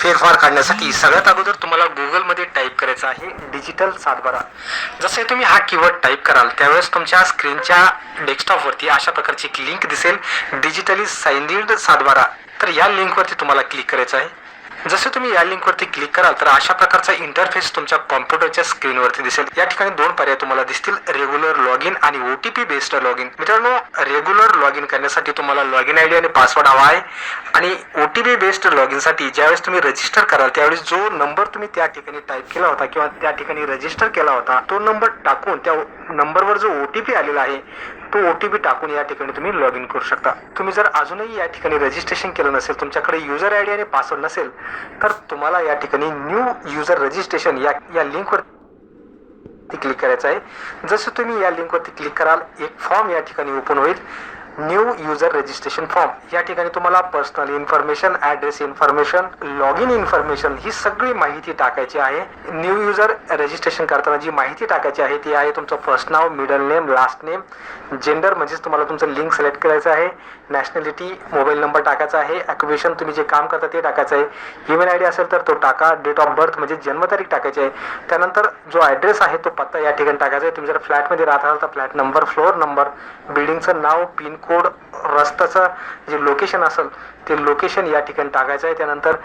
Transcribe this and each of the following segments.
फेरफार काढण्यासाठी सगळ्यात अगोदर तुम्हाला गुगलमध्ये टाईप करायचं आहे डिजिटल सातबारा. जसे तुम्ही हा कीवर्ड टाईप कराल त्यावेळेस तुमच्या स्क्रीनच्या डेस्कटॉपवरती अशा प्रकारची एक लिंक दिसेल, डिजिटली साइन्ड सातबारा. तर या लिंकवरती तुम्हाला क्लिक करायचं आहे. जसे तुम्ही या लिंकवरती क्लिक कराल तर अशा प्रकारचा इंटरफेस तुमच्या कॉम्प्युटरच्या स्क्रीनवरती दिसेल. या ठिकाणी दोन पर्याय तुम्हाला दिसतील, रेग्युलर लॉग इन आणि OTP बेस्ड लॉग इन. मित्रांनो, रेग्युलर लॉग इन करण्यासाठी तुम्हाला लॉग इन ID आणि पासवर्ड हवा आहे आणि OTP बेस्ड लॉग इनसाठी ज्यावेळेस तुम्ही रजिस्टर कराल त्यावेळेस जो नंबर तुम्ही त्या ठिकाणी टाईप केला होता किंवा त्या ठिकाणी रजिस्टर केला होता तो नंबर टाकून त्या नंबरवर जो OTP आलेला आहे तो OTP टाकून या ठिकाणी तुम्ही लॉग इन करू शकता. तुम्ही जर अजूनही या ठिकाणी रजिस्ट्रेशन केलं नसेल, तुमच्याकडे युजर ID आणि पासवर्ड नसेल तर तुम्हाला या ठिकाणी न्यू युजर रजिस्ट्रेशन या लिंकवर क्लिक करायचं आहे. जसं तुम्ही या लिंकवरती क्लिक कराल एक फॉर्म या ठिकाणी ओपन होईल, न्यू युजर रजिस्ट्रेशन फॉर्म. या ठिकाणी तुम्हाला personal information, address information, log in information ही सगळी माहिती टाकायची आहे. न्यू युजर रजिस्ट्रेशन करताना जी माहिती टाकायची आहे ती आहे तुमचं फर्स्ट नाव, middle name, last name, gender म्हणजेच तुम्हाला तुमचं लिंक सिलेक्ट करायचं आहे, नॅशनॅलिटी, मोबाईल नंबर टाकायचा आहे, ऑक्युपेशन तुम्ही जे काम करता ते टाकायचं आहे, ईमेल ID असेल तर तो टाका, डेट ऑफ बर्थ म्हणजे जन्मतारीख टाकायची आहे. त्यानंतर जो ॲड्रेस आहे तो पत्ता या ठिकाणी टाकायचा आहे. तुम्ही जर फ्लॅटमध्ये राहत असाल तर फ्लॅट नंबर, फ्लोअर नंबर, बिल्डिंगचं नाव, पिनकोड, रस्त्याचं जे लोकेशन असेल ते लोकेशन या ठिकाणी टाकायचं आहे. त्यानंतर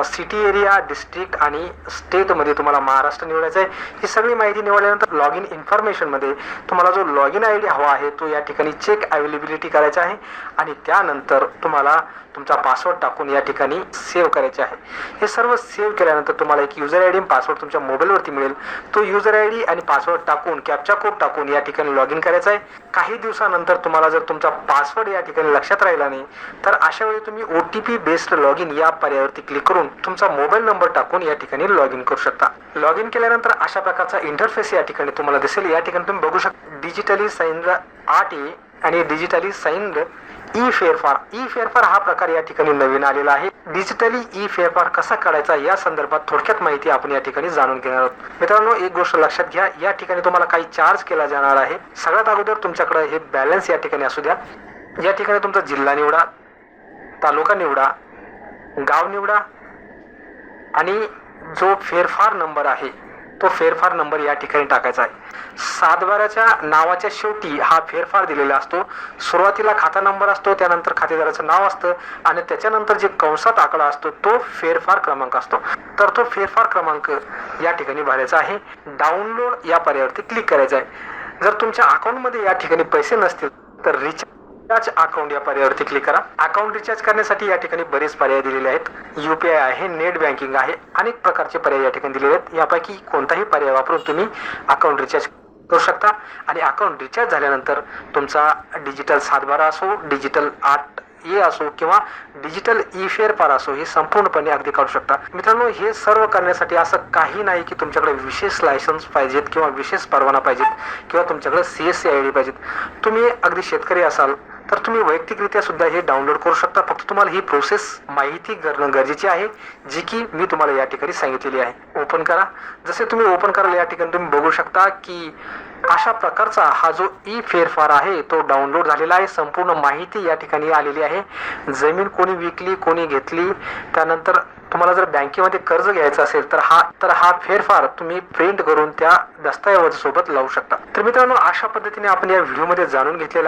सिटी एरिया, डिस्ट्रिक्ट आणि स्टेटमध्ये तुम्हाला महाराष्ट्र निवडायचं आहे. ही सगळी माहिती निवडल्यानंतर लॉग इन इन्फॉर्मेशनमध्ये तुम्हाला जो लॉग इन ID हवा आहे तो या ठिकाणी चेक अवेलेबिलिटी करायचा आहे आणि त्यानंतर तुम्हाला तुमचा पासवर्ड टाकून या ठिकाणी सेव्ह करायचे आहे. हे सर्व सेव्ह केल्यानंतर तुम्हाला एक युजर ID आणि पासवर्ड तुमच्या मोबाईलवरती मिळेल. तो युजर ID आणि पासवर्ड टाकून कॅप्चा कोड टाकून या ठिकाणी लॉग इन करायचा आहे. काही दिवसानंतर तुम्हाला जर तुमचा पासवर्ड या ठिकाणी लक्षात राहिला नाही तर अशा वेळी तुम्ही OTP बेस्ड लॉग इन या पर्यायावरती क्लिक करून तुमचा मोबाईल नंबर टाकून या ठिकाणी लॉग इन करू शकता. लॉग इन केल्यानंतर अशा प्रकारचा इंटरफेस या ठिकाणी तुम्हाला दिसेल. या ठिकाणी तुम्ही बघू शकता डिजिटली साइन्ड 8A आणि डिजिटली साइन्ड ई फेरफार. ई फेरफार हा प्रकार या ठिकाणी नवीन आलेला आहे. डिजिटली ई फेरफार कसा काढायचा या संदर्भात थोडक्यात माहिती आपण या ठिकाणी जाणून घेणार आहोत. मित्रांनो, एक गोष्ट लक्षात घ्या, या ठिकाणी तुम्हाला काही चार्ज केला जाणार आहे. सगळ्यात अगोदर तुमच्याकडे हे बॅलन्स या ठिकाणी असू द्या. या ठिकाणी तुमचा जिल्हा निवडा, तालुका निवडा, गाव निवडा आणि जो फेरफार नंबर आहे तो फेरफार नंबर या ठिकाणी टाकायचा आहे. सातबाराच्या नावाच्या शेवटी हा फेरफार दिलेला असतो. सुरुवातीला खाता नंबर असतो, त्यानंतर खातेदाराचं नाव असतं आणि त्याच्यानंतर जे कंसात आकडा असतो तो फेरफार क्रमांक असतो. तर तो फेरफार क्रमांक या ठिकाणी भरायचा आहे. डाउनलोड या पर्यायावरती क्लिक करायचं आहे. जर तुमच्या अकाउंटमध्ये या ठिकाणी पैसे नसतील तर रिचार्ज अकाउंट या पर्यायावरती क्लिक करा. अकाउंट रिचार्ज करण्यासाठी या ठिकाणी बरेच पर्याय दिलेले आहेत. UPI आहे, नेट बँकिंग आहे, अनेक प्रकारचे पर्याय या ठिकाणी दिलेले आहेत. यापैकी कोणताही पर्याय वापरून तुम्ही अकाउंट रिचार्ज करू शकता आणि अकाउंट रिचार्ज झाल्यानंतर तुमचा डिजिटल सातबारा असो, डिजिटल 8A असो किंवा डिजिटल ई फेरफार असो हे संपूर्णपणे अगदी काढू शकता. मित्रांनो, हे सर्व करण्यासाठी असं काही नाही की तुमच्याकडे विशेष लायसन्स पाहिजेत किंवा विशेष परवाना पाहिजेत किंवा तुमच्याकडे CSC ID पाहिजेत. तुम्ही अगदी शेतकरी असाल तर तुम्ही वैयक्तिकरित्या सुद्धा हे डाउनलोड करू शकता. फक्त तुम्हाला ही प्रोसेस माहिती करणं गरजेची आहे जी की मी तुम्हाला या ठिकाणी सांगितलेली आहे. ओपन करा. जसे तुम्ही ओपन कराल या ठिकाणी तुम्ही बघू शकता की अशा प्रकारचा हा जो ई फेरफार आहे तो डाउनलोड झालेला आहे. संपूर्ण माहिती या ठिकाणी आलेली आहे. जमीन कोणी विकली, कोणी घेतली, त्यानंतर तुम्हाला जर बँकेमध्ये कर्ज घ्यायचं असेल तर हा फेरफार तुम्ही प्रिंट करून त्या दस्तऐवजासोबत लावू शकता. तर मित्रांनो, अशा पद्धतीने आपण या व्हिडिओमध्ये जाणून घेतलेला